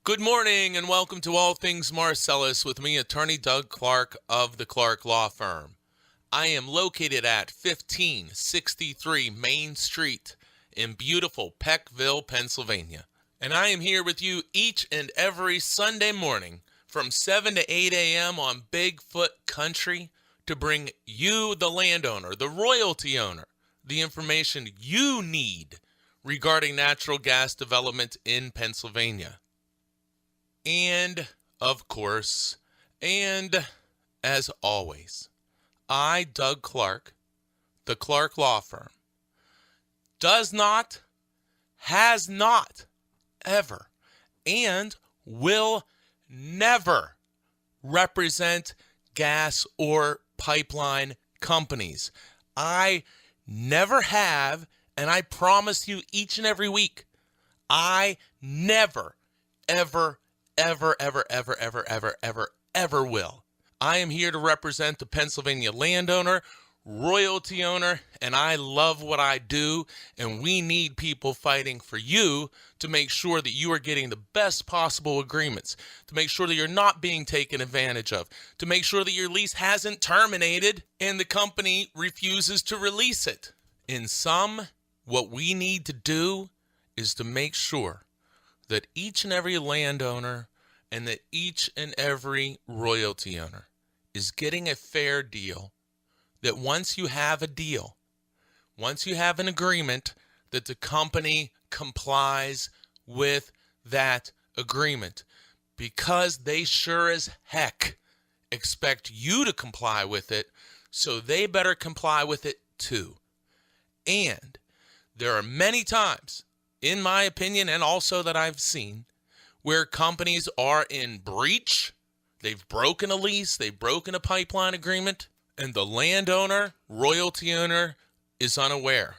Good morning and welcome to All Things Marcellus with me, Attorney Doug Clark of the Clark Law Firm. I am located at 1563 Main Street in beautiful Peckville, Pennsylvania. And I am here with you each and every Sunday morning from 7 to 8 a.m. on Bigfoot Country to bring you, the landowner, the royalty owner, the information you need regarding natural gas development in Pennsylvania. And, of course, and as always, I, Doug Clark, the Clark Law Firm, does not, has not, ever, and will never represent gas or pipeline companies. I never have, and I promise you each and every week, I never, ever will. I am here to represent the Pennsylvania landowner, royalty owner, and I love what I do, and we need people fighting for you to make sure that you are getting the best possible agreements, to make sure that you're not being taken advantage of, to make sure that your lease hasn't terminated and the company refuses to release it. In sum, what we need to do is to make sure that each and every landowner and that each and every royalty owner is getting a fair deal, that once you have a deal, once you have an agreement, that the company complies with that agreement, because they sure as heck expect you to comply with it, so they better comply with it too. And there are many times, in my opinion, and also that I've seen, where companies are in breach. They've broken a lease, they've broken a pipeline agreement, and the landowner, royalty owner, is unaware.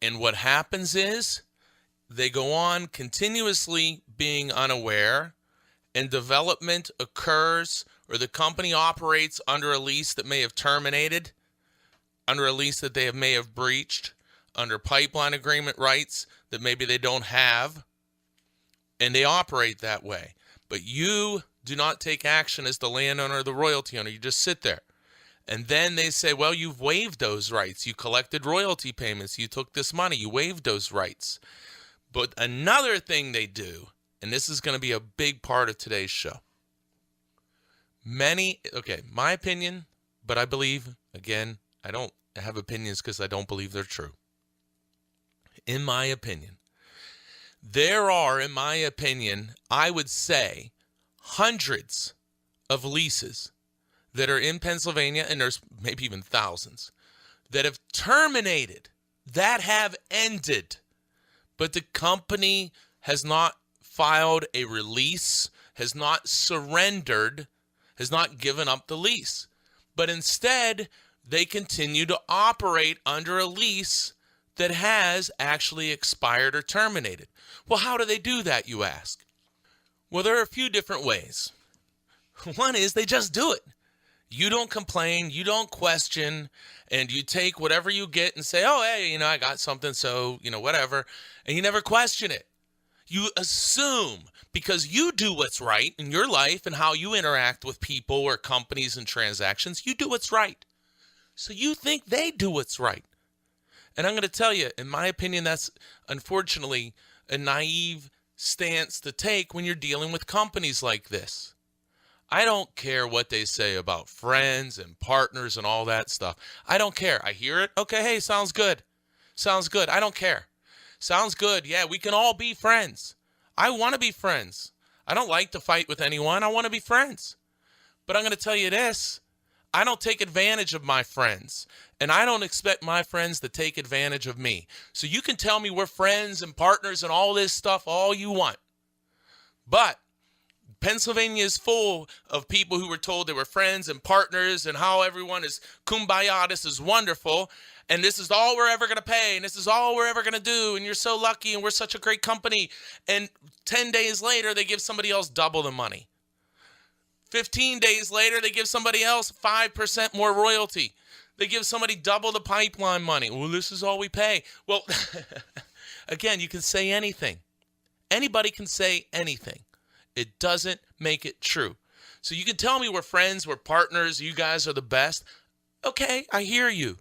And what happens is they go on continuously being unaware, and development occurs, or the company operates under a lease that may have terminated, under a lease that they may have breached, under pipeline agreement rights that maybe they don't have, and they operate that way. But you do not take action as the landowner or the royalty owner. You just sit there. And then they say, well, you've waived those rights. You collected royalty payments. You took this money. You waived those rights. But another thing they do, and this is going to be a big part of today's show. My opinion, but I believe, again, I don't have opinions because I don't believe they're true. In my opinion, there are, I would say, hundreds of leases that are in Pennsylvania, and there's maybe even thousands, that have terminated, that have ended, but the company has not filed a release, has not surrendered, has not given up the lease. But instead, they continue to operate under a lease that has actually expired or terminated. Well, how do they do that, you ask? Well, there are a few different ways. One is they just do it. You don't complain, you don't question, and you take whatever you get and say, oh, hey, I got something, so, whatever, and you never question it. You assume, because you do what's right in your life and how you interact with people or companies and transactions, you do what's right. So you think they do what's right. And I'm going to tell you, in my opinion, that's unfortunately a naive stance to take when you're dealing with companies like this. I don't care what they say about friends and partners and all that stuff. I don't care. I hear it. Okay, hey, sounds good. Sounds good. I don't care. Sounds good. Yeah, we can all be friends. I want to be friends. I don't like to fight with anyone. I want to be friends. But I'm going to tell you this. I don't take advantage of my friends, and I don't expect my friends to take advantage of me. So you can tell me we're friends and partners and all this stuff all you want. But Pennsylvania is full of people who were told they were friends and partners and how everyone is kumbaya, this is wonderful, and this is all we're ever going to pay, and this is all we're ever going to do, and you're so lucky, and we're such a great company. And 10 days later, they give somebody else double the money. 15 days later, they give somebody else 5% more royalty. They give somebody double the pipeline money. Well, this is all we pay. Well, again, you can say anything. Anybody can say anything. It doesn't make it true. So you can tell me we're friends, we're partners, you guys are the best. Okay, I hear you.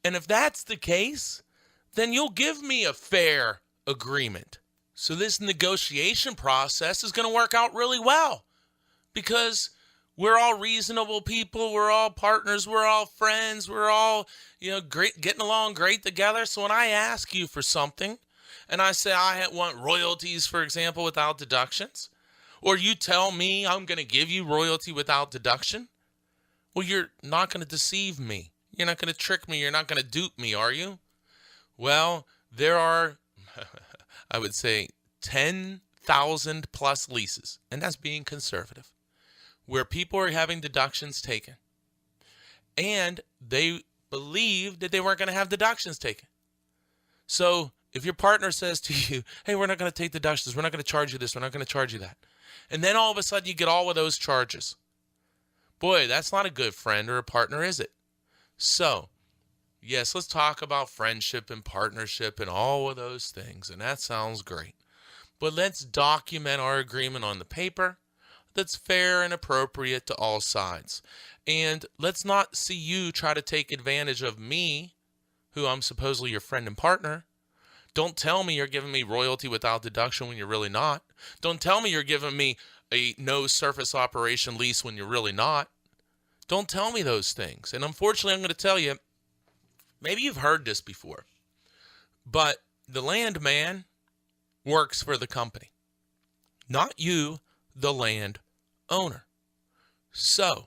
And if that's the case, then you'll give me a fair agreement. So this negotiation process is going to work out really well because we're all reasonable people. We're all partners. We're all friends. We're all, great, getting along great together. So when I ask you for something and I say I want royalties, for example, without deductions, or you tell me I'm going to give you royalty without deduction, well, you're not going to deceive me. You're not going to trick me. You're not going to dupe me, are you? Well, there are, I would say, 10,000 plus leases, and that's being conservative, where people are having deductions taken. And they believed that they weren't going to have deductions taken. So if your partner says to you, hey, we're not going to take deductions, we're not going to charge you this, we're not going to charge you that, and then all of a sudden you get all of those charges, boy, that's not a good friend or a partner, is it? So, yes, let's talk about friendship and partnership and all of those things, and that sounds great. But let's document our agreement on the paper that's fair and appropriate to all sides. And let's not see you try to take advantage of me, who I'm supposedly your friend and partner. Don't tell me you're giving me royalty without deduction when you're really not. Don't tell me you're giving me a no surface operation lease when you're really not. Don't tell me those things. And unfortunately, I'm going to tell you, maybe you've heard this before, but the landman works for the company, not you, the land owner. So,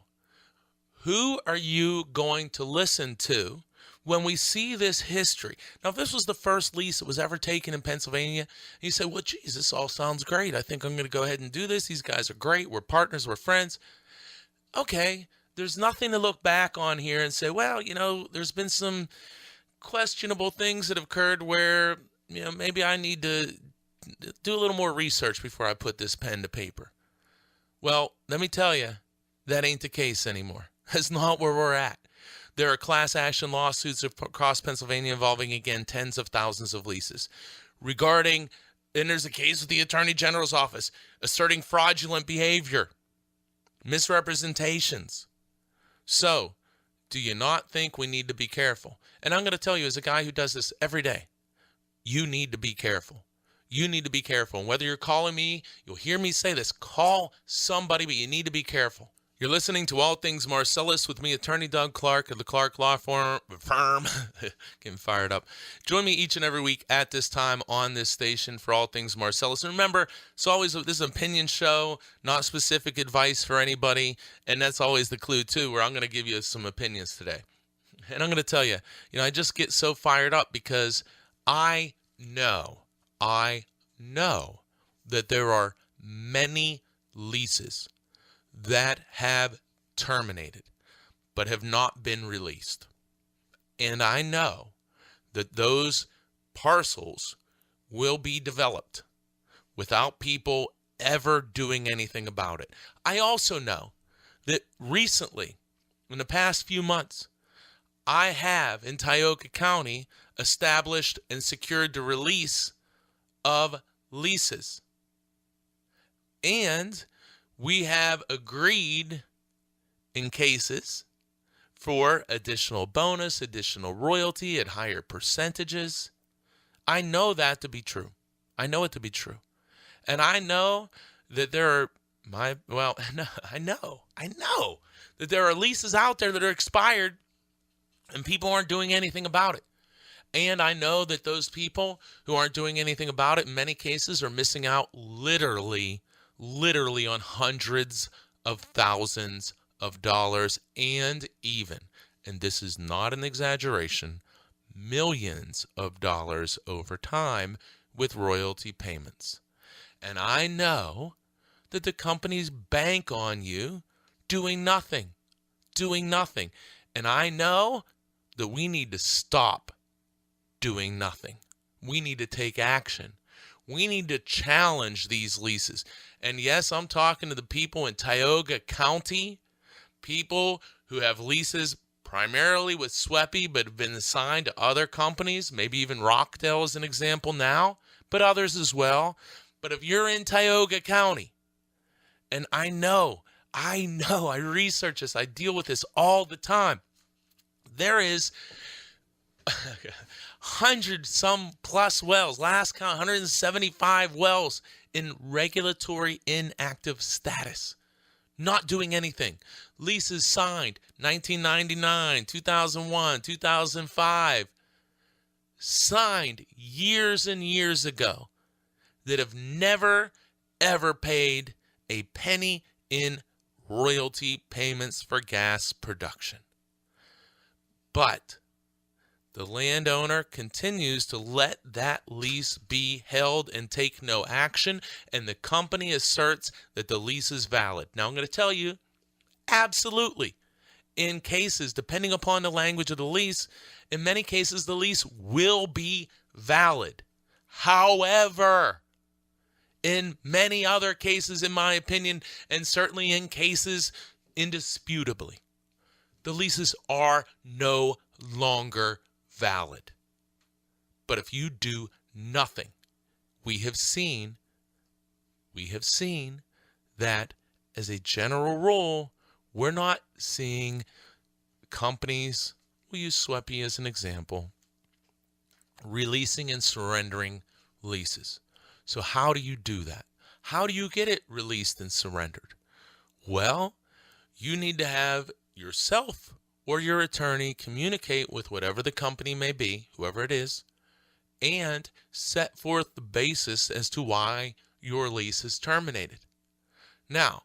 who are you going to listen to when we see this history? Now, if this was the first lease that was ever taken in Pennsylvania, you say, well, geez, this all sounds great. I think I'm going to go ahead and do this. These guys are great. We're partners. We're friends. Okay, there's nothing to look back on here and say, well, there's been some questionable things that have occurred where, maybe I need to do a little more research before I put this pen to paper. Well, let me tell you, that ain't the case anymore. That's not where we're at. There are class action lawsuits across Pennsylvania involving, again, tens of thousands of leases. And there's a case with the Attorney General's office asserting fraudulent behavior, misrepresentations. So, do you not think we need to be careful? And I'm going to tell you, as a guy who does this every day, you need to be careful. You need to be careful. And whether you're calling me, you'll hear me say this, call somebody, but you need to be careful. You're listening to All Things Marcellus with me, Attorney Doug Clark of the Clark Law Firm. Getting fired up. Join me each and every week at this time on this station for All Things Marcellus. And remember, this is an opinion show, not specific advice for anybody. And that's always the clue, too, where I'm going to give you some opinions today. And I'm going to tell you, I just get so fired up because I know that there are many leases that have terminated but have not been released. And I know that those parcels will be developed without people ever doing anything about it. I also know that recently, in the past few months, I have in Tioga County established and secured the release of leases. And we have agreed in cases for additional bonus, additional royalty at higher percentages. I know that to be true. I know it to be true. And I know that there are I know that there are leases out there that are expired and people aren't doing anything about it. And I know that those people who aren't doing anything about it in many cases are missing out literally on hundreds of thousands of dollars and even, and this is not an exaggeration, millions of dollars over time with royalty payments. And I know that the companies bank on you doing nothing. And I know that we need to stop doing nothing. We need to take action. We need to challenge these leases. And yes, I'm talking to the people in Tioga County, people who have leases primarily with SWEPI but have been assigned to other companies, maybe even Rockdale is an example now, but others as well. But if you're in Tioga County, and I know, I research this, I deal with this all the time. There is 100 some plus wells, last count 175 wells in regulatory inactive status, not doing anything. Leases signed 1999, 2001, 2005, signed years and years ago that have never, ever paid a penny in royalty payments for gas production. But the landowner continues to let that lease be held and take no action, and the company asserts that the lease is valid. Now, I'm going to tell you, absolutely, in cases, depending upon the language of the lease, in many cases, the lease will be valid. However, in many other cases, in my opinion, and certainly in cases indisputably, the leases are no longer valid. But if you do nothing, we have seen that as a general rule, we're not seeing companies, we'll use Sweppy as an example, releasing and surrendering leases. So how do you do that? How do you get it released and surrendered? Well, you need to have yourself or your attorney communicate with whatever the company may be, whoever it is, and set forth the basis as to why your lease is terminated. Now,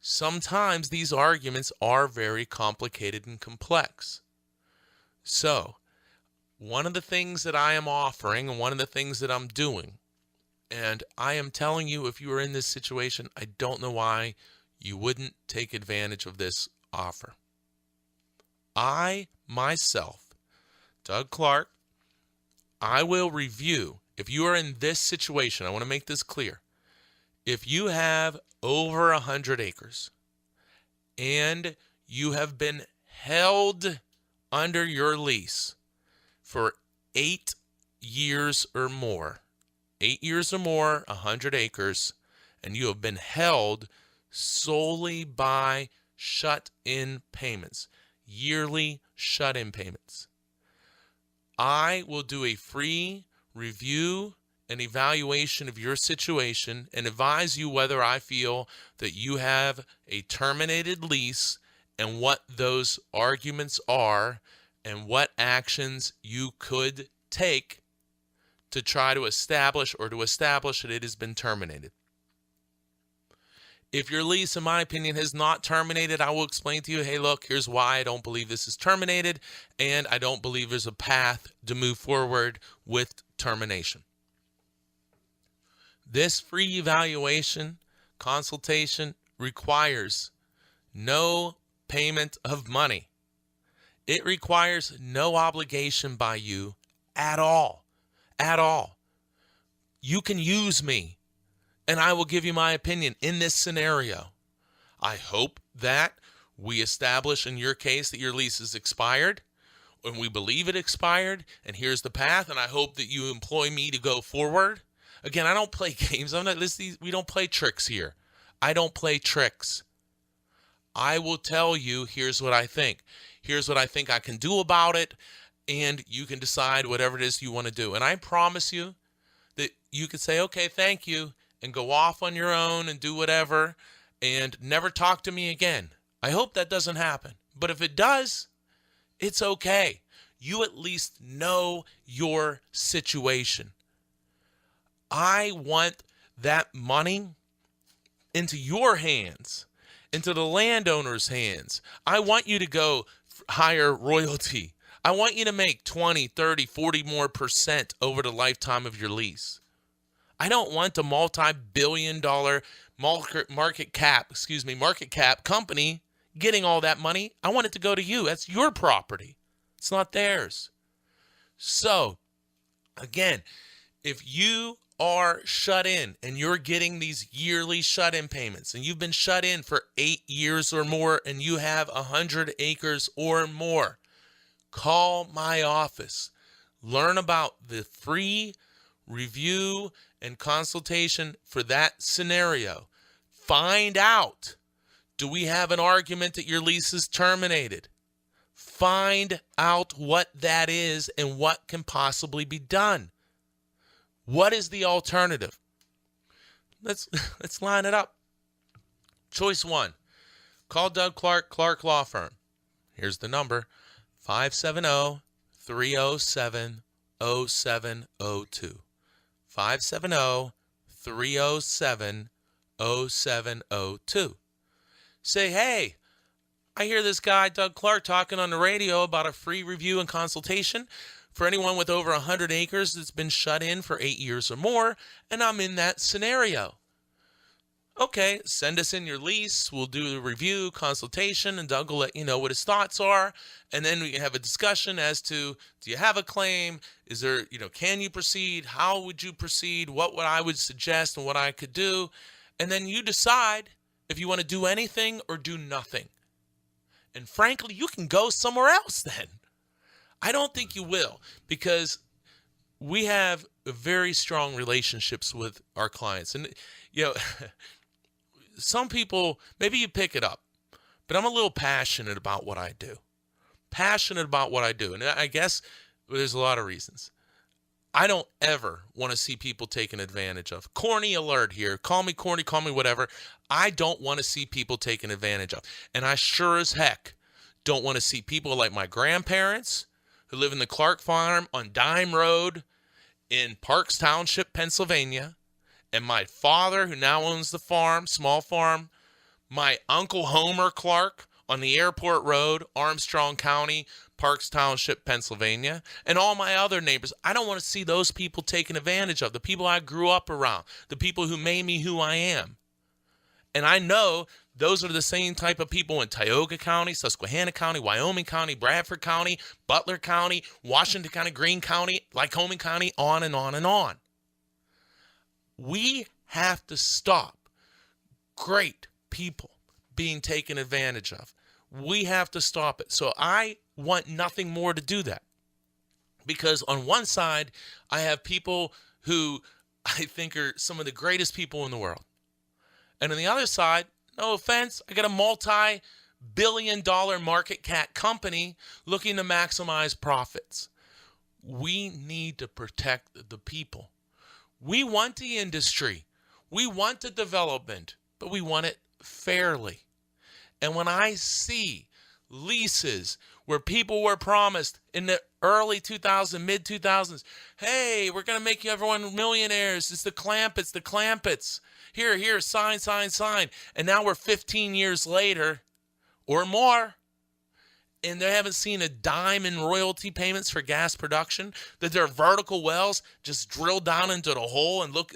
sometimes these arguments are very complicated and complex. So, one of the things that I am offering and one of the things that I'm doing, and I am telling you, if you are in this situation, I don't know why you wouldn't take advantage of this offer. I, myself, Doug Clark, I will review, if you are in this situation, I want to make this clear. If you have over 100 acres and you have been held under your lease for 8 years or more, 100 acres, and you have been held solely by shut-in payments, yearly shut-in payments, I will do a free review and evaluation of your situation and advise you whether I feel that you have a terminated lease and what those arguments are and what actions you could take to try to establish that it has been terminated. If your lease, in my opinion, has not terminated, I will explain to you, hey, look, here's why I don't believe this is terminated, and I don't believe there's a path to move forward with termination. This free evaluation consultation requires no payment of money. It requires no obligation by you at all. At all. You can use me, and I will give you my opinion in this scenario. I hope that we establish in your case that your lease is expired, and we believe it expired, and here's the path, and I hope that you employ me to go forward. Again, I don't play games. We don't play tricks here. I don't play tricks. I will tell you, here's what I think. Here's what I think I can do about it, and you can decide whatever it is you want to do. And I promise you that you could say, okay, thank you, and go off on your own and do whatever, and never talk to me again. I hope that doesn't happen. But if it does, it's okay. You at least know your situation. I want that money into your hands, into the landowner's hands. I want you to go higher royalty. I want you to make 20, 30, 40 more % over the lifetime of your lease. I don't want a multi-billion-dollar market cap company getting all that money. I want it to go to you. That's your property. It's not theirs. So, again, if you are shut in and you're getting these yearly shut-in payments and you've been shut in for 8 years or more and you have 100 acres or more, call my office. Learn about the free review and consultation for that scenario. Find out, do we have an argument that your lease is terminated? Find out what that is and what can possibly be done. What is the alternative? Let's line it up. Choice 1, call Doug Clark, Clark Law Firm. Here's the number, 570-307-0702. 570-307-0702. Say, hey, I hear this guy, Doug Clark, talking on the radio about a free review and consultation for anyone with over 100 acres that's been shut in for 8 years or more, and I'm in that scenario. Okay, send us in your lease. We'll do the review, consultation, and Doug will let you know what his thoughts are. And then we can have a discussion as to, do you have a claim? Is there, can you proceed? How would you proceed? What I would suggest and what I could do. And then you decide if you want to do anything or do nothing. And frankly, you can go somewhere else then. I don't think you will, because we have very strong relationships with our clients. And, some people, maybe you pick it up, but I'm a little passionate about what I do. And I guess there's a lot of reasons. I don't ever want to see people taken advantage of. Corny alert here. Call me corny, call me whatever. I don't want to see people taken advantage of. And I sure as heck don't want to see people like my grandparents who live in the Clark Farm on Dime Road in Parks Township, Pennsylvania, and my father, who now owns the farm, small farm, my Uncle Homer Clark on the Airport Road, Armstrong County, Parks Township, Pennsylvania, and all my other neighbors. I don't want to see those people taken advantage of, the people I grew up around, the people who made me who I am. And I know those are the same type of people in Tioga County, Susquehanna County, Wyoming County, Bradford County, Butler County, Washington County, Greene County, Lycoming County, on and on and on. We have to stop great people being taken advantage of. We have to stop it. So I want nothing more to do that. Because on one side, I have people who I think are some of the greatest people in the world. And on the other side, no offense, I got a multi-billion-dollar market cap company looking to maximize profits. We need to protect the people. We want the industry. We want the development, but we want it fairly. And when I see leases where people were promised in the early 2000s, mid-2000s, hey, we're going to make everyone millionaires. It's the Clampetts. Here, sign. And now we're 15 years later or more, and they haven't seen a dime in royalty payments for gas production, that their vertical wells just drill down into the hole and look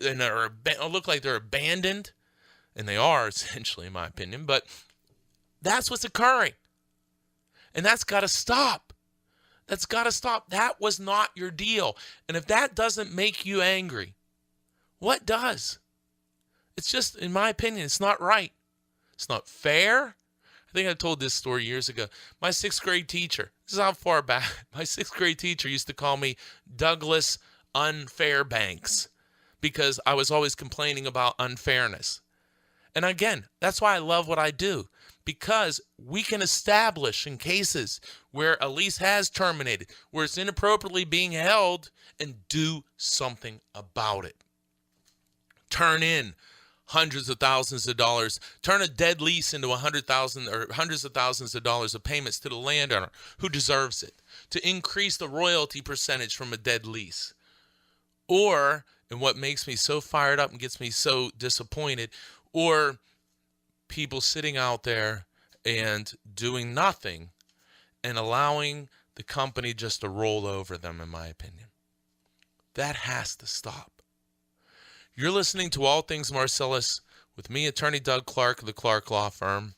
like they're abandoned. And they are, essentially, in my opinion. But that's what's occurring. And that's got to stop. That was not your deal. And if that doesn't make you angry, what does? It's just, in my opinion, it's not right. It's not fair. I think I told this story years ago. My sixth grade teacher, this is how far back, my sixth grade teacher used to call me Douglas Unfair Banks because I was always complaining about unfairness. And again, that's why I love what I do, because we can establish in cases where a lease has terminated, where it's inappropriately being held, and do something about it. Turn in hundreds of thousands of dollars, turn a dead lease into $100,000 or hundreds of thousands of dollars of payments to the landowner who deserves it, to increase the royalty percentage from a dead lease. Or, and what makes me so fired up and gets me so disappointed, or people sitting out there and doing nothing and allowing the company just to roll over them, in my opinion. That has to stop. You're listening to All Things Marcellus with me, Attorney Doug Clark of the Clark Law Firm.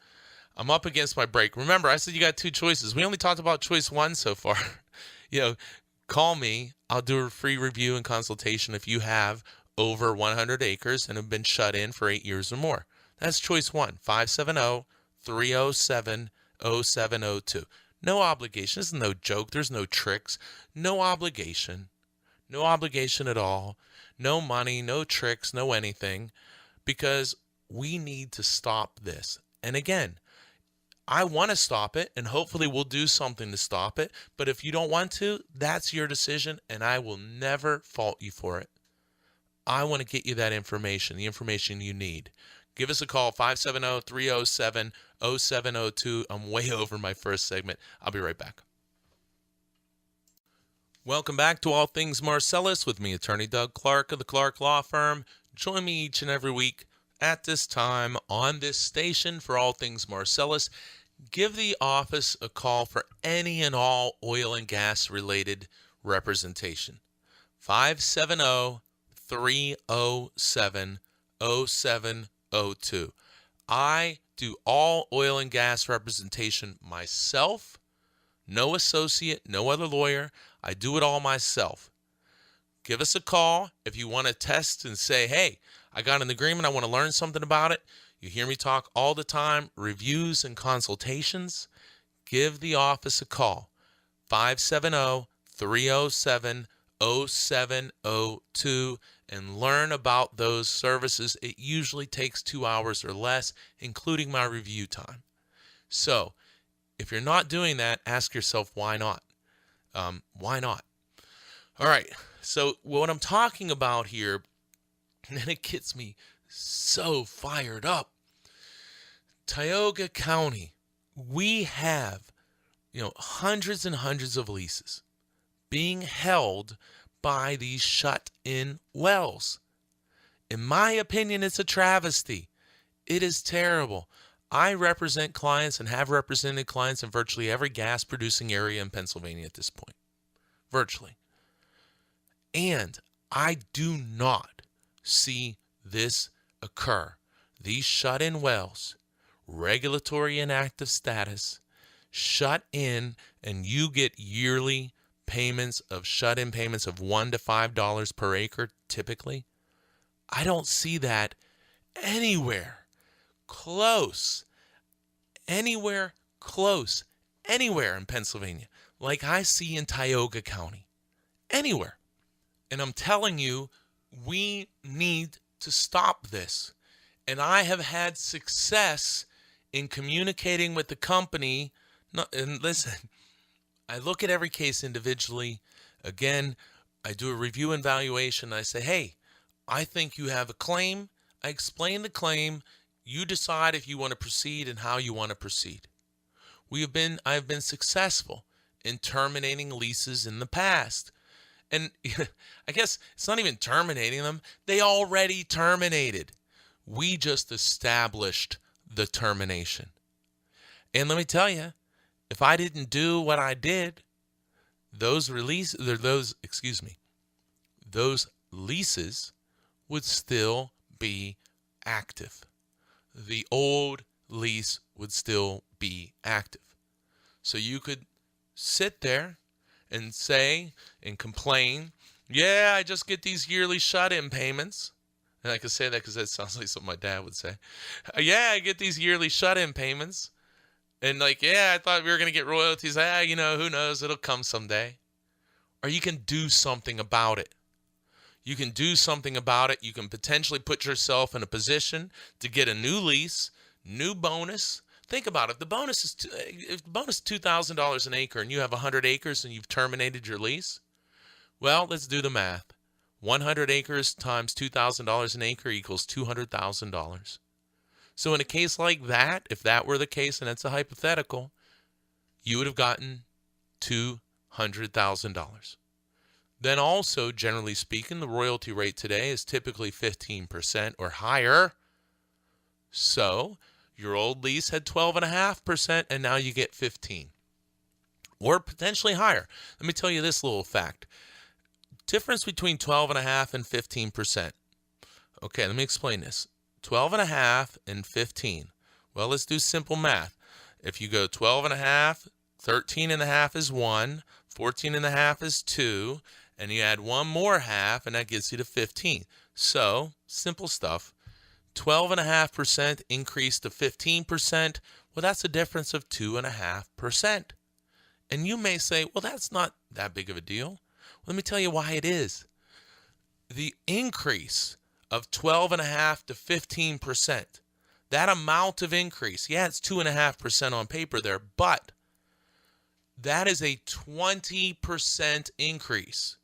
I'm up against my break. Remember, I said you got two choices. We only talked about choice one so far. Call me. I'll do a free review and consultation if you have over 100 acres and have been shut in for 8 years or more. That's choice one, 570-307-0702. No obligation. This is no joke. There's no tricks. No obligation. No obligation at all. no money, no tricks, no anything, because we need to stop this. And again, I want to stop it, and hopefully we'll do something to stop it. But if you don't want to, that's your decision, and I will never fault you for it. I want to get you that information, the information you need. Give us a call, 570-307-0702. I'm way over my first segment. I'll be right back. Welcome back to All Things Marcellus with me, Attorney Doug Clark of the Clark Law Firm. Join me each and every week at this time on this station for All Things Marcellus. Give the office a call for any and all oil and gas related representation. 570-307-0702. I do all oil and gas representation myself. No associate, no other lawyer. I do it all myself. Give us a call if you want to test and say, hey, I got an agreement. I want to learn something about it. You hear me talk all the time, reviews and consultations. Give the office a call, 570-307-0702, and learn about those services. It usually takes 2 hours or less, including my review time. So if you're not doing that, ask yourself, why not? Why not? All right. So what I'm talking about here, and it gets me so fired up. Tioga County, we have, hundreds and hundreds of leases being held by these shut-in wells. In my opinion, it's a travesty. It is terrible. I represent clients and have represented clients in virtually every gas-producing area in Pennsylvania at this point. Virtually. And I do not see this occur. These shut-in wells, regulatory inactive status, shut in, and you get yearly payments of shut-in payments of $1 to $5 per acre typically. I don't see that anywhere close in Pennsylvania like I see in Tioga County. Anywhere. And I'm telling you, we need to stop this. And I have had success in communicating with the company. And listen, I look at every case individually. Again, I do a review and valuation. I say, hey, I think you have a claim. I explain the claim. You decide if you want to proceed and how you want to proceed. I've been successful in terminating leases in the past. And I guess it's not even terminating them. They already terminated. We just established the termination. And let me tell you, if I didn't do what I did, those leases would still be active. The old lease would still be active. So you could sit there and say and complain, yeah, I just get these yearly shut-in payments. And I can say that because that sounds like something my dad would say. Yeah, I get these yearly shut-in payments. And I thought we were going to get royalties. Who knows? It'll come someday. Or you can do something about it. You can do something about it. You can potentially put yourself in a position to get a new lease, new bonus. Think about it. The bonus is $2,000 an acre, and you have 100 acres and you've terminated your lease. Well, let's do the math. 100 acres times $2,000 an acre equals $200,000. So in a case like that, if that were the case, and it's a hypothetical, you would have gotten $200,000. Then also, generally speaking, the royalty rate today is typically 15% or higher. So your old lease had 12.5%, and now you get 15%. Or potentially higher. Let me tell you this little fact. Difference between 12.5% and 15%. Okay, let me explain this. 12.5 and 15. Well, let's do simple math. If you go 12.5, 13.5 is 1, 14.5 is 2, and you add one more half, and that gets you to 15. So, simple stuff. 12.5% increase to 15%. Well, that's a difference of 2.5%. And you may say, well, that's not that big of a deal. Let me tell you why it is. the increase of 12.5 to 15%, that amount of increase, yeah, it's 2.5% on paper there, but that is a 20% increase.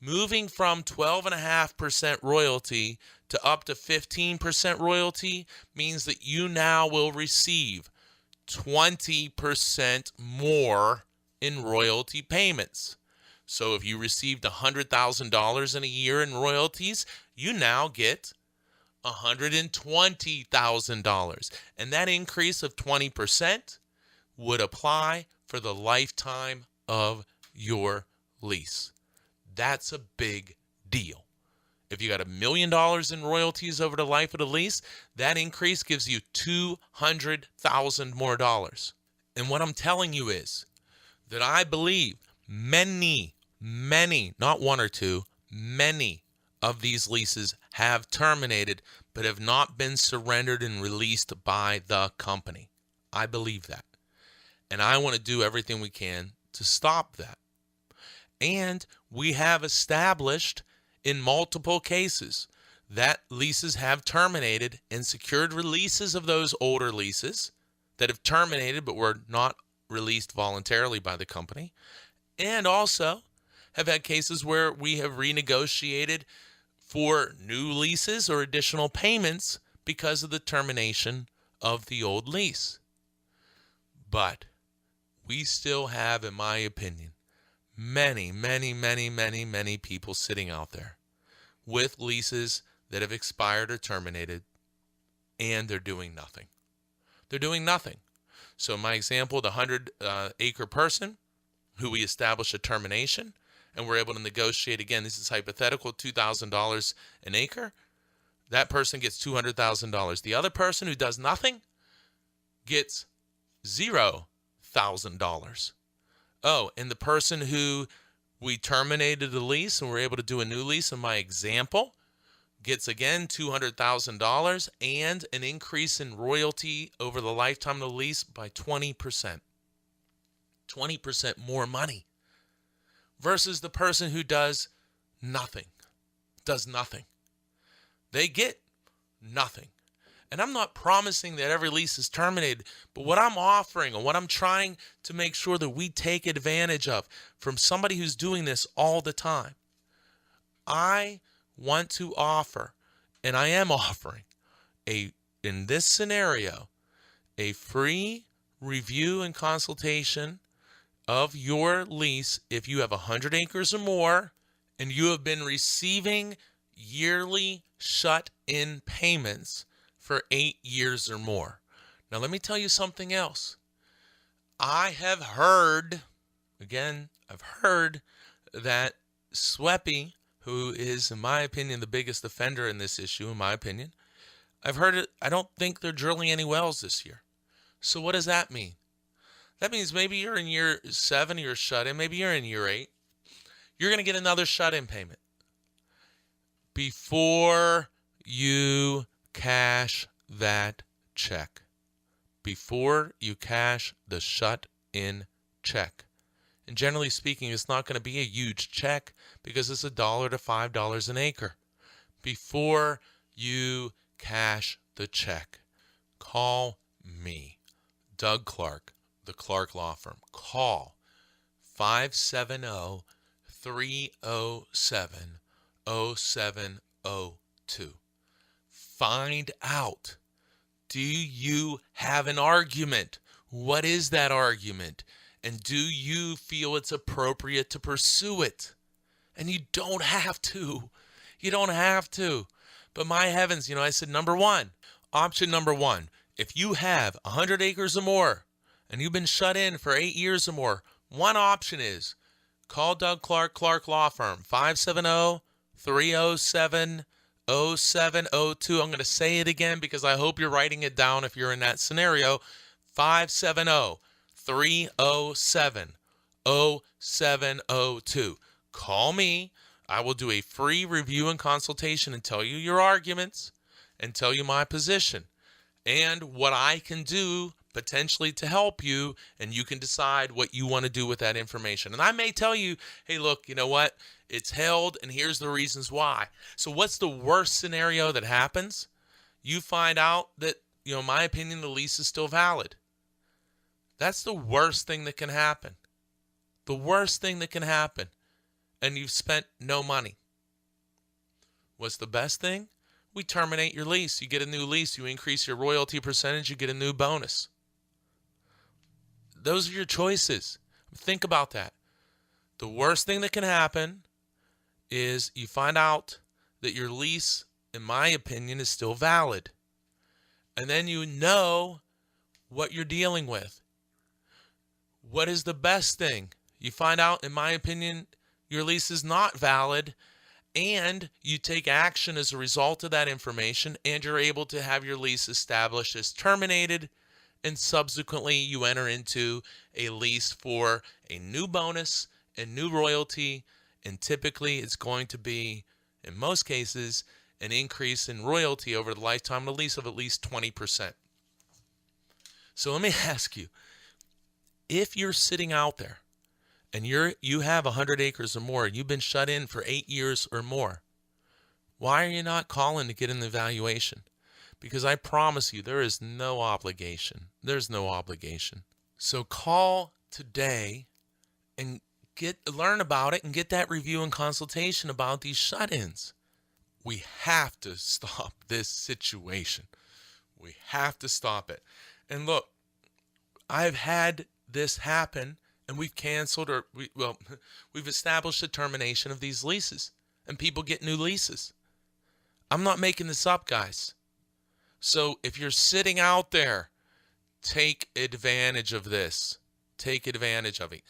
Moving from 12.5% royalty to up to 15% royalty means that you now will receive 20% more in royalty payments. So if you received $100,000 in a year in royalties, you now get $120,000. And that increase of 20% would apply for the lifetime of your lease. That's a big deal. If you got $1 million in royalties over the life of the lease, that increase gives you $200,000 more dollars. And what I'm telling you is that I believe many, not one or two, many of these leases have terminated but have not been surrendered and released by the company. I believe that. And I want to do everything we can to stop that. And we have established in multiple cases that leases have terminated and secured releases of those older leases that have terminated but were not released voluntarily by the company. And also have had cases where we have renegotiated for new leases or additional payments because of the termination of the old lease. But we still have, in my opinion, many people sitting out there with leases that have expired or terminated, and they're doing nothing. They're doing nothing. So in my example, the 100-acre person who we established a termination, and we're able to negotiate, again, this is hypothetical, $2,000 an acre. That person gets $200,000. The other person who does nothing gets $0,000. Oh, and the person who we terminated the lease and we're able to do a new lease, in my example, gets, again, $200,000 and an increase in royalty over the lifetime of the lease by 20%. 20% more money versus the person who does nothing. They get nothing. And I'm not promising that every lease is terminated, but what I'm offering and what I'm trying to make sure that we take advantage of from somebody who's doing this all the time, I want to offer, and I am offering, in this scenario, a free review and consultation of your lease if you have 100 acres or more and you have been receiving yearly shut-in payments for 8 years or more. Now, let me tell you something else. I have heard that SWEPI, who is, in my opinion, the biggest offender in this issue, in my opinion, I've heard it. I don't think they're drilling any wells this year. So what does that mean? That means maybe you're in year 7, you're shut in. Maybe you're in year 8. You're going to get another shut-in payment. Before you cash that check, before you cash the shut-in check. And generally speaking, it's not going to be a huge check because it's $1 to $5 an acre. Before you cash the check, call me, Doug Clark, the Clark Law Firm. Call 570-307-0702. Find out, do you have an argument? What is that argument? And do you feel it's appropriate to pursue it? And you don't have to. You don't have to. But my heavens, I said option number one, if you have 100 acres or more and you've been shut in for 8 years or more, one option is call Doug Clark, Clark Law Firm, 570-307-0702. I'm going to say it again because I hope you're writing it down if you're in that scenario. 570-307-0702. Call me. I will do a free review and consultation and tell you your arguments and tell you my position and what I can do potentially to help you, and you can decide what you want to do with that information. And I may tell you, hey, look, you know what? It's held, and here's the reasons why. So what's the worst scenario that happens? You find out that, in my opinion, the lease is still valid. That's the worst thing that can happen. The worst thing that can happen. And you've spent no money. What's the best thing? We terminate your lease. You get a new lease. You increase your royalty percentage. You get a new bonus. Those are your choices. Think about that. The worst thing that can happen is you find out that your lease, in my opinion, is still valid. And then you know what you're dealing with. What is the best thing? You find out, in my opinion, your lease is not valid, and you take action as a result of that information, and you're able to have your lease established as terminated, and subsequently you enter into a lease for a new bonus and new royalty, and typically it's going to be, in most cases, an increase in royalty over the lifetime of the lease of at least 20%. So let me ask you, if you're sitting out there and you have 100 acres or more, and you've been shut in for 8 years or more, why are you not calling to get an evaluation? Because I promise you, there is no obligation. There's no obligation. So call today and learn about it and get that review and consultation about these shut-ins. We have to stop this situation. We have to stop it. And look, I've had this happen, and we've canceled we've established a termination of these leases, and people get new leases. I'm not making this up, guys. So if you're sitting out there, take advantage of this. Take advantage of it.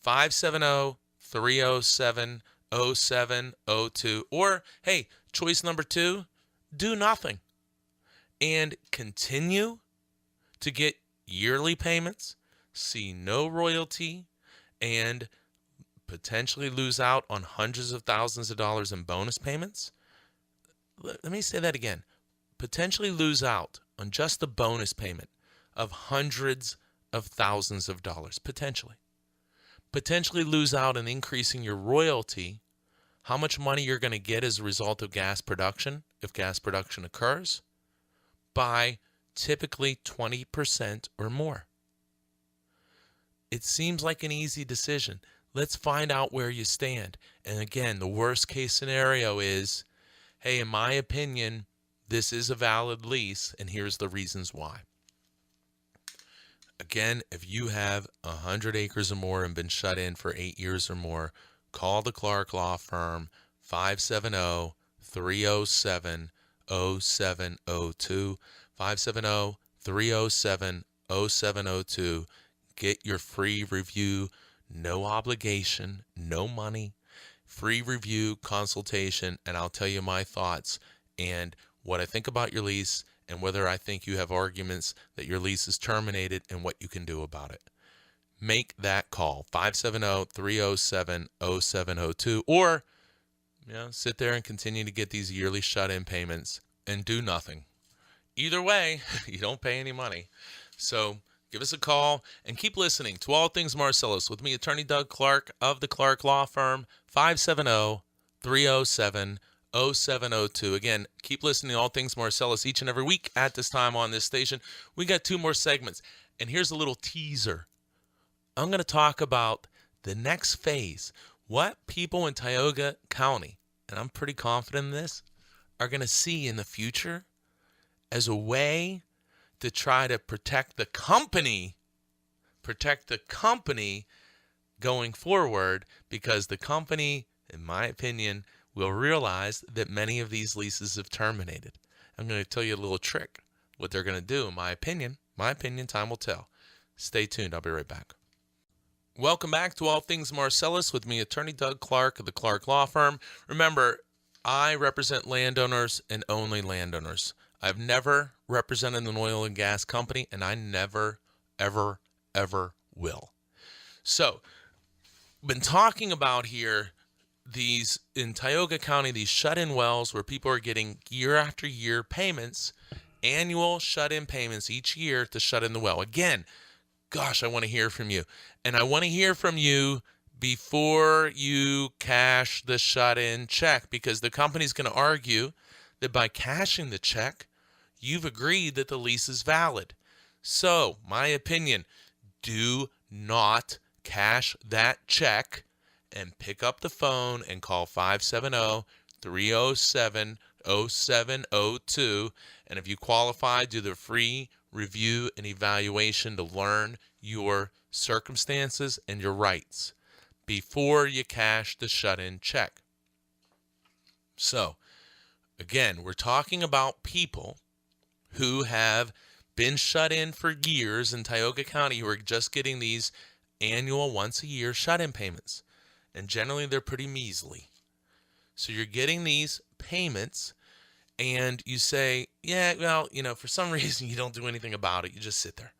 570-307-0702. Or, hey, choice number 2, do nothing. And continue to get yearly payments, see no royalty, and potentially lose out on hundreds of thousands of dollars in bonus payments. Let me say that again. Potentially lose out on just the bonus payment of hundreds of thousands of dollars, potentially. Potentially lose out on increasing your royalty, how much money you're going to get as a result of gas production, if gas production occurs, by typically 20% or more. It seems like an easy decision. Let's find out where you stand. And again, the worst case scenario is, hey, in my opinion, this is a valid lease, and here's the reasons why. Again, if you have 100 acres or more and been shut in for 8 years or more, call the Clark Law Firm, 570-307-0702, 570-307-0702. Get your free review, no obligation, no money, free review consultation, and I'll tell you my thoughts and what I think about your lease, and whether I think you have arguments that your lease is terminated and what you can do about it. Make that call, 570-307-0702, or sit there and continue to get these yearly shut-in payments and do nothing. Either way, you don't pay any money. So give us a call and keep listening to All Things Marcellus with me, Attorney Doug Clark of the Clark Law Firm, 570-307-0702. Again, keep listening to All Things Marcellus each and every week at this time on this station. We got 2 more segments, and here's a little teaser. I'm going to talk about the next phase, what people in Tioga County, and I'm pretty confident in this, are going to see in the future as a way to try to protect the company going forward, because the company, in my opinion, will realize that many of these leases have terminated. I'm going to tell you a little trick, what they're going to do, in my opinion. Time will tell. Stay tuned. I'll be right back. Welcome back to All Things Marcellus with me, Attorney Doug Clark of the Clark Law Firm. Remember, I represent landowners and only landowners. I've never represented an oil and gas company, and I never, ever, ever will. So, been talking about here these, in Tioga County, these shut-in wells where people are getting year after year payments, annual shut-in payments each year to shut in the well. Again, gosh, I want to hear from you. And I want to hear from you before you cash the shut-in check, because the company's going to argue that by cashing the check, you've agreed that the lease is valid. So, my opinion, do not cash that check and pick up the phone and call 570-307-0702. And if you qualify, do the free review and evaluation to learn your circumstances and your rights before you cash the shut-in check. So, again, we're talking about people who have been shut in for years in Tioga County who are just getting these annual once-a-year shut-in payments. And generally, they're pretty measly. So you're getting these payments, and you say, yeah, well, for some reason you don't do anything about it. You just sit there.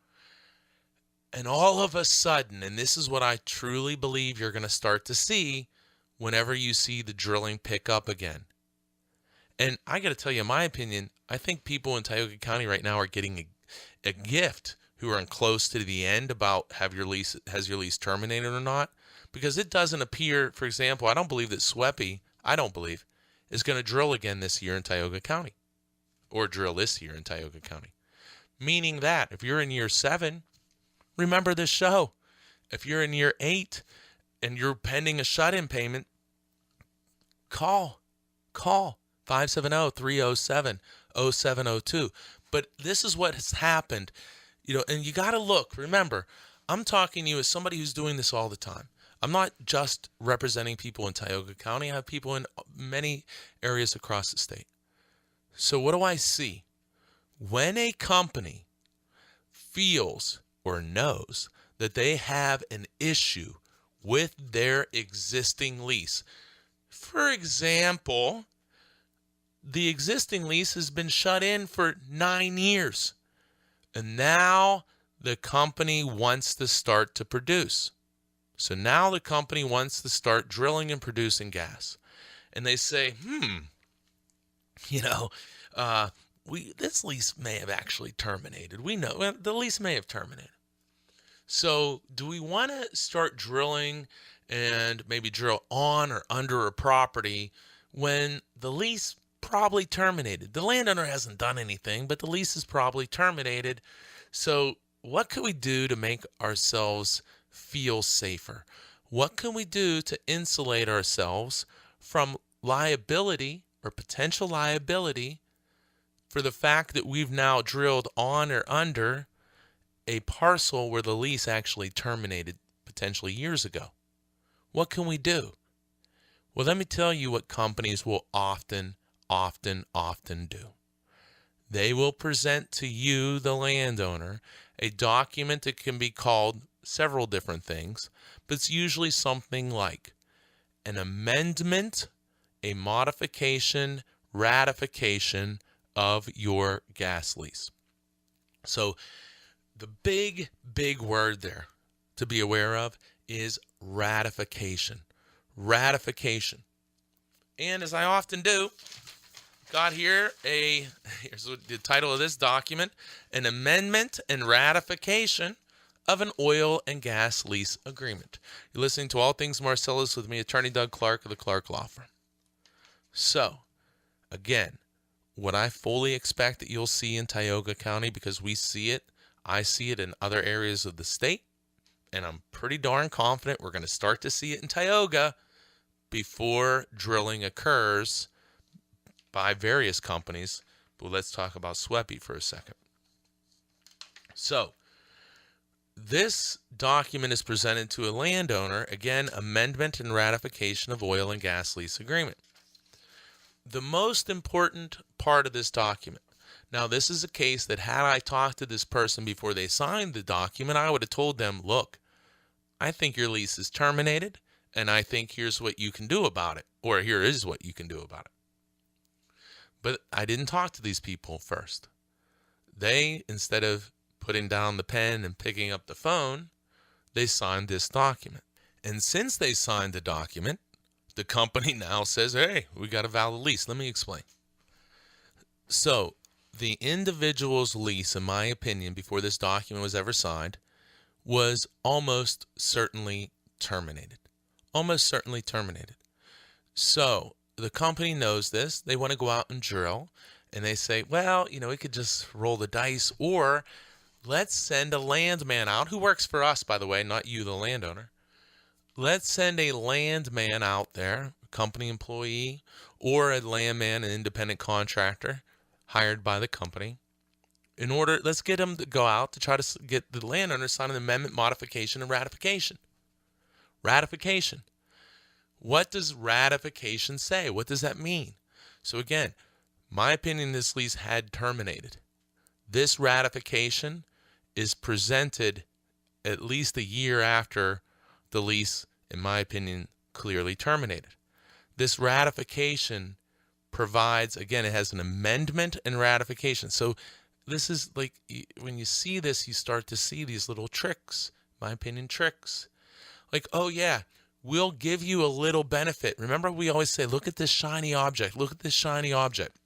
And all of a sudden, and this is what I truly believe you're going to start to see whenever you see the drilling pick up again. And I got to tell you, in my opinion, I think people in Tioga County right now are getting a gift who are close to the end about has your lease terminated or not. Because it doesn't appear, for example, I don't believe that SWEPI, is going to drill again this year in Tioga County. Or drill this year in Tioga County. Meaning that if you're in year 7, remember this show. If you're in year 8 and you're pending a shut-in payment, call 570-307-0702. But this is what has happened, and you got to look. Remember, I'm talking to you as somebody who's doing this all the time. I'm not just representing people in Tioga County. I have people in many areas across the state. So what do I see? When a company feels or knows that they have an issue with their existing lease, for example, the existing lease has been shut in for 9 years, and now the company wants to start to produce. So now the company wants to start drilling and producing gas. And they say, this lease may have actually terminated. We know the lease may have terminated. So do we want to start drilling and maybe drill on or under a property when the lease probably terminated? The landowner hasn't done anything, but the lease is probably terminated. So what can we do to make ourselves feel safer? What can we do to insulate ourselves from liability or potential liability for the fact that we've now drilled on or under a parcel where the lease actually terminated potentially years ago? What can we do? Well, let me tell you what companies will often do. They will present to you, the landowner, a document that can be called several different things, but it's usually something like an amendment, a modification, ratification of your gas lease. So the big word there to be aware of is ratification. Ratification. And as I often do, got here here's the title of this document, an amendment and ratification of an oil and gas lease agreement. You're listening to All Things Marcellus with me, Attorney Doug Clark of the Clark Law Firm. So, again, what I fully expect that you'll see in Tioga County, because we see it, I see it in other areas of the state, and I'm pretty darn confident we're going to start to see it in Tioga before drilling occurs by various companies. But let's talk about SWEPI for a second. So, this document is presented to a landowner, again, amendment and ratification of oil and gas lease agreement. The most important part of this document, now this is a case that had I talked to this person before they signed the document, I would have told them, look, I think your lease is terminated, and I think here's what you can do about it, or here is what you can do about it. But I didn't talk to these people first. They, instead of putting down the pen and picking up the phone, they signed this document. And since they signed the document, the company now says, hey, we got a valid lease. Let me explain. So the individual's lease, in my opinion, before this document was ever signed, was almost certainly terminated. Almost certainly terminated. So the company knows this. They want to go out and drill. And they say, well, we could just roll the dice, or let's send a landman out, who works for us, by the way, not you, the landowner. Let's send a landman out there, a company employee, or a landman, an independent contractor hired by the company. Let's get them to go out to try to get the landowner to sign an amendment, modification, and ratification. Ratification. What does ratification say? What does that mean? So again, my opinion, this lease had terminated. This ratification is presented at least a year after the lease, in my opinion, clearly terminated. This ratification provides, again, it has an amendment and ratification. So this is like, when you see this, you start to see these little tricks, in my opinion, tricks. Like, oh yeah, we'll give you a little benefit. Remember, we always say, look at this shiny object. Look at this shiny object.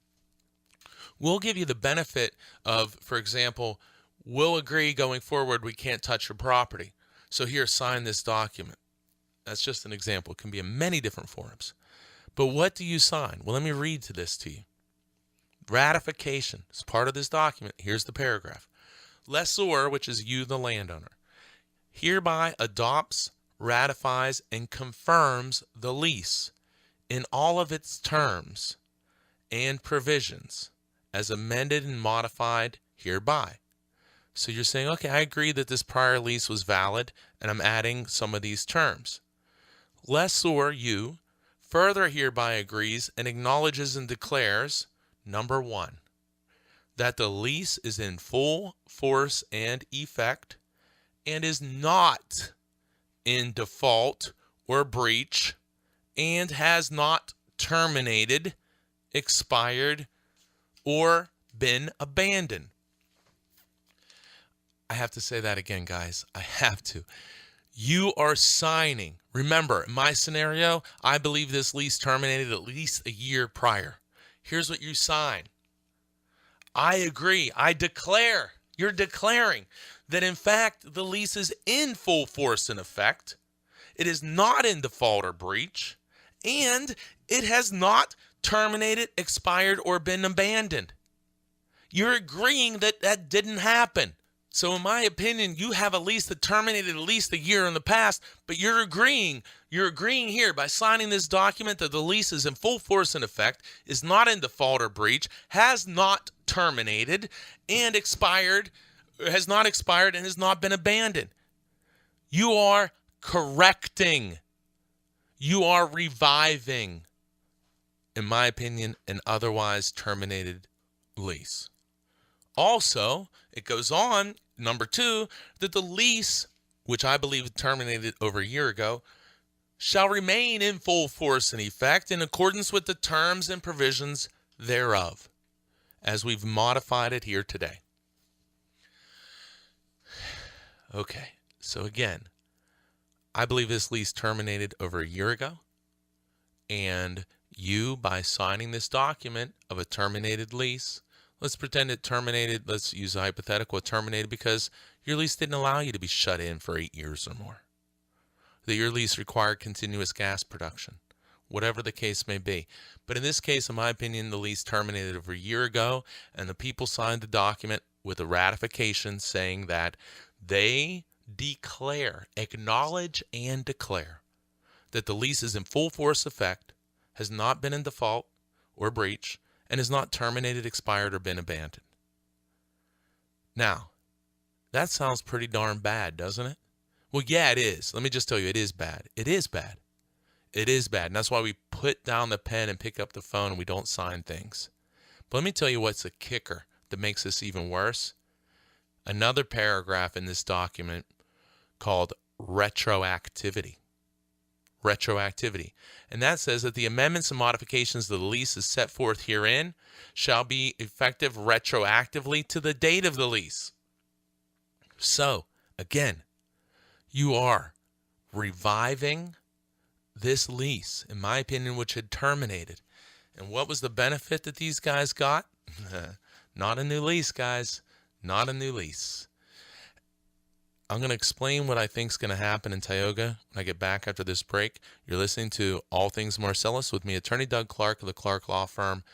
We'll give you the benefit of, for example, we'll agree going forward we can't touch your property. So here, sign this document. That's just an example. It can be in many different forms. But what do you sign? Well, let me read this to you. Ratification is part of this document. Here's the paragraph. Lessor, which is you, the landowner, hereby adopts, ratifies, and confirms the lease in all of its terms and provisions as amended and modified hereby. So you're saying, okay, I agree that this prior lease was valid, and I'm adding some of these terms. Lessor, you, further hereby agrees and acknowledges and declares, number 1, that the lease is in full force and effect and is not in default or breach and has not terminated, expired, or been abandoned. I have to say that again, guys. I have to. You are signing. Remember, in my scenario, I believe this lease terminated at least a year prior. Here's what you sign. I agree. I declare. You're declaring that, in fact, the lease is in full force and effect. It is not in default or breach. And it has not terminated, expired, or been abandoned. You're agreeing that that didn't happen. So in my opinion, you have a lease that terminated at least a year in the past, but you're agreeing here by signing this document that the lease is in full force and effect, is not in default or breach, has not terminated, and has not expired, and has not been abandoned. You are correcting. You are reviving, in my opinion, an otherwise terminated lease. Also, it goes on, number 2, that the lease, which I believe terminated over a year ago, shall remain in full force and effect in accordance with the terms and provisions thereof, as we've modified it here today. Okay, so again, I believe this lease terminated over a year ago, and you, by signing this document of a terminated lease, let's pretend it terminated, let's use a hypothetical, it terminated because your lease didn't allow you to be shut in for 8 years or more. That your lease required continuous gas production, whatever the case may be. But in this case, in my opinion, the lease terminated over a year ago, and the people signed the document with a ratification saying that they declare, acknowledge and declare that the lease is in full force effect, has not been in default or breach, and has not terminated, expired, or been abandoned. Now, that sounds pretty darn bad, doesn't it? Well, yeah, it is. Let me just tell you, it is bad. It is bad. It is bad. And that's why we put down the pen and pick up the phone and we don't sign things. But let me tell you what's a kicker that makes this even worse. Another paragraph in this document called retroactivity. Retroactivity. And that says that the amendments and modifications to the lease as set forth herein shall be effective retroactively to the date of the lease. So, again, you are reviving this lease, in my opinion, which had terminated. And what was the benefit that these guys got? Not a new lease, guys. Not a new lease. I'm going to explain what I think is going to happen in Tioga when I get back after this break. You're listening to All Things Marcellus with me, Attorney Doug Clark of the Clark Law Firm.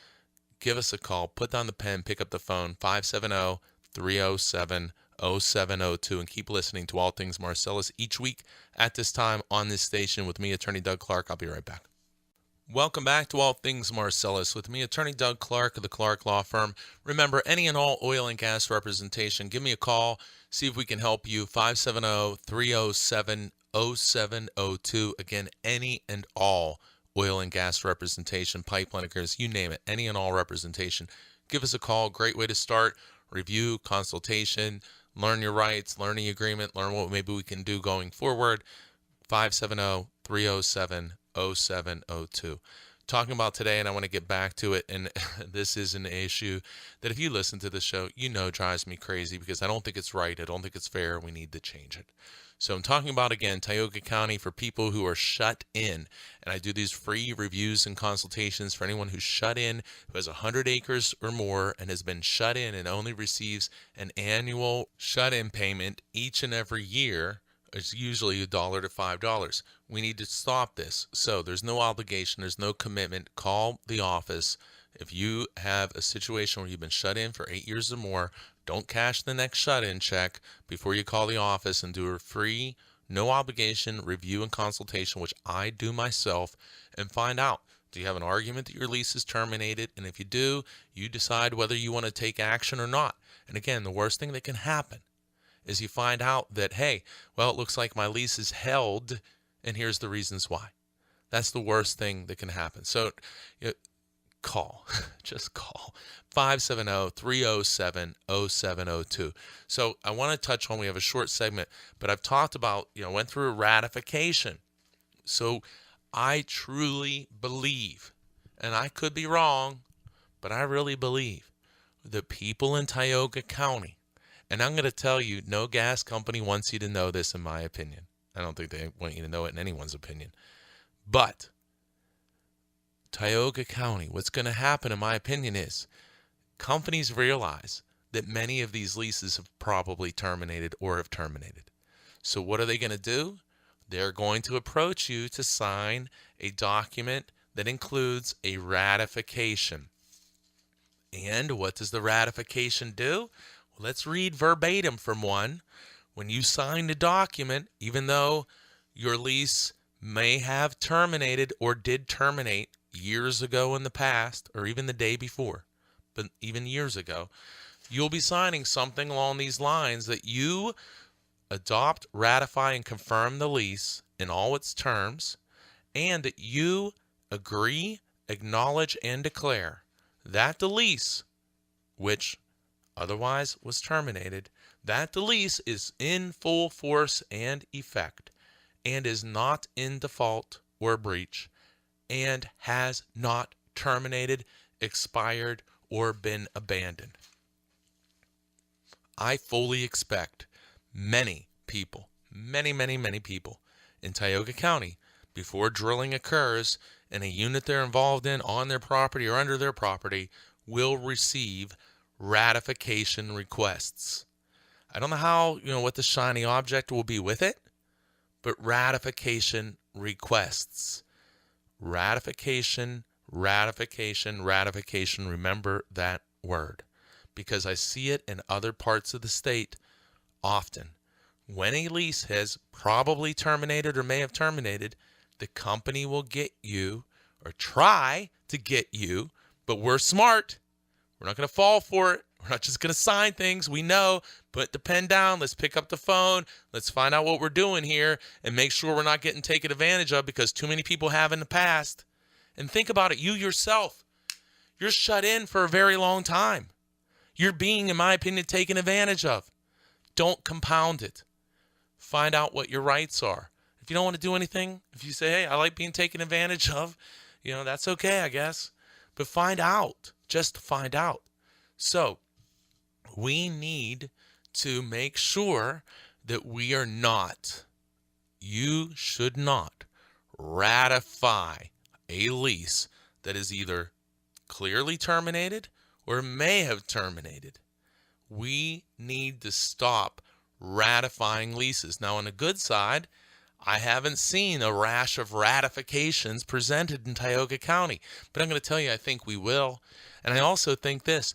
Give us a call. Put down the pen. Pick up the phone. 570-307-0702. And keep listening to All Things Marcellus each week at this time on this station with me, Attorney Doug Clark. I'll be right back. Welcome back to All Things Marcellus with me, Attorney Doug Clark of the Clark Law Firm. Remember, any and all oil and gas representation, give me a call. See if we can help you. 570-307-0702. Again, any and all oil and gas representation, pipeline agreements, you name it, any and all representation. Give us a call. Great way to start. Review, consultation, learn your rights, learn the agreement, learn what maybe we can do going forward. 570-307-0702. Talking about today, and I want to get back to it, and this is an issue that if you listen to the show, you know drives me crazy because I don't think it's right. I don't think it's fair. We need to change it. So I'm talking about, again, Tioga County for people who are shut in. And I do these free reviews and consultations for anyone who's shut in, who has 100 acres or more and has been shut in and only receives an annual shut-in payment each and every year. It's usually $1 to $5. We need to stop this. So there's no obligation. There's no commitment. Call the office. If you have a situation where you've been shut in for 8 years or more, don't cash the next shut-in check before you call the office and do a free, no obligation review and consultation, which I do myself, and find out. Do you have an argument that your lease is terminated? And if you do, you decide whether you want to take action or not. And again, the worst thing that can happen is you find out that, hey, well, it looks like my lease is held, and here's the reasons why. That's the worst thing that can happen. So call. Just call. 570-307-0702. So I want to touch on, we have a short segment, but I've talked about, went through a ratification. So I truly believe, and I could be wrong, but I really believe the people in Tioga County, and I'm going to tell you, no gas company wants you to know this, in my opinion. I don't think they want you to know it in anyone's opinion. But Tioga County, what's going to happen, in my opinion, is companies realize that many of these leases have probably terminated or have terminated. So what are they going to do? They're going to approach you to sign a document that includes a ratification. And what does the ratification do? Well, let's read verbatim from one. When you sign the document, even though your lease may have terminated or did terminate years ago in the past, or even the day before, but even years ago, you'll be signing something along these lines that you adopt, ratify, and confirm the lease in all its terms, and that you agree, acknowledge, and declare that the lease, which otherwise was terminated, that the lease is in full force and effect and is not in default or breach and has not terminated, expired, or been abandoned. I fully expect many people, many people in Tioga County, before drilling occurs and a unit they're involved in on their property or under their property, will receive ratification requests. I don't know how, what the shiny object will be with it, but ratification requests. Ratification. Remember that word, because I see it in other parts of the state often. When a lease has probably terminated or may have terminated, the company will get you or try to get you, but we're smart. We're not going to fall for it. We're not just going to sign things. We know. Put the pen down. Let's pick up the phone. Let's find out what we're doing here and make sure we're not getting taken advantage of, because too many people have in the past. And think about it. You yourself, you're shut in for a very long time. You're being, in my opinion, taken advantage of. Don't compound it. Find out what your rights are. If you don't want to do anything, if you say, hey, I like being taken advantage of, that's okay, I guess. But find out. Just find out. So we need to make sure that we are not, you should not ratify a lease that is either clearly terminated or may have terminated. We need to stop ratifying leases. Now, on the good side, I haven't seen a rash of ratifications presented in Tioga County, but I'm going to tell you, I think we will. And I also think this,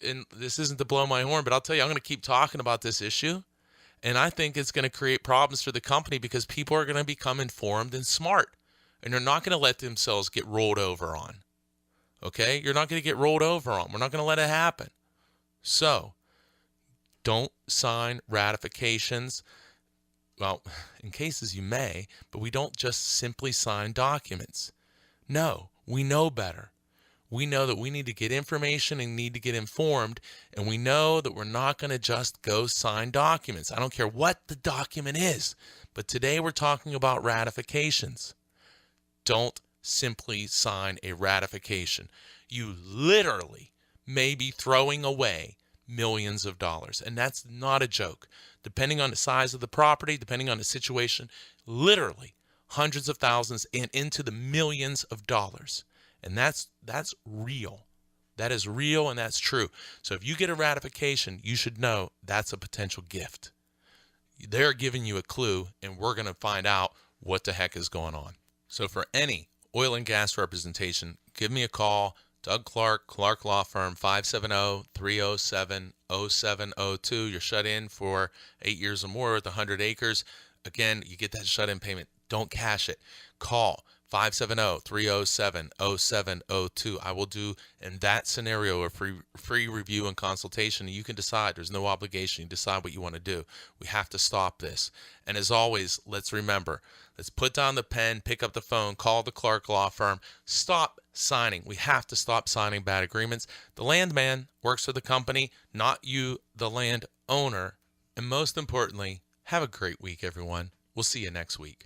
and this isn't to blow my horn, but I'll tell you, I'm going to keep talking about this issue. And I think it's going to create problems for the company because people are going to become informed and smart. And they're not going to let themselves get rolled over on. Okay? You're not going to get rolled over on. We're not going to let it happen. So, don't sign ratifications. Well, in cases you may, but we don't just simply sign documents. No, we know better. We know that we need to get information and need to get informed, and we know that we're not going to just go sign documents. I don't care what the document is, but today we're talking about ratifications. Don't simply sign a ratification. You literally may be throwing away millions of dollars, and that's not a joke. Depending on the size of the property, depending on the situation, literally hundreds of thousands and into the millions of dollars. And that's real. That is real and that's true. So if you get a ratification, you should know that's a potential gift. They're giving you a clue, and we're going to find out what the heck is going on. So for any oil and gas representation, give me a call. Doug Clark, Clark Law Firm, 570-307-0702. You're shut in for 8 years or more with 100 acres. Again, you get that shut-in payment. Don't cash it. Call 570-307-0702. I will do, in that scenario, a free review and consultation. You can decide. There's no obligation. You decide what you want to do. We have to stop this. And as always, let's remember, let's put down the pen, pick up the phone, call the Clark Law Firm. Stop signing. We have to stop signing bad agreements. The landman works for the company, not you, the land owner. And most importantly, have a great week, everyone. We'll see you next week.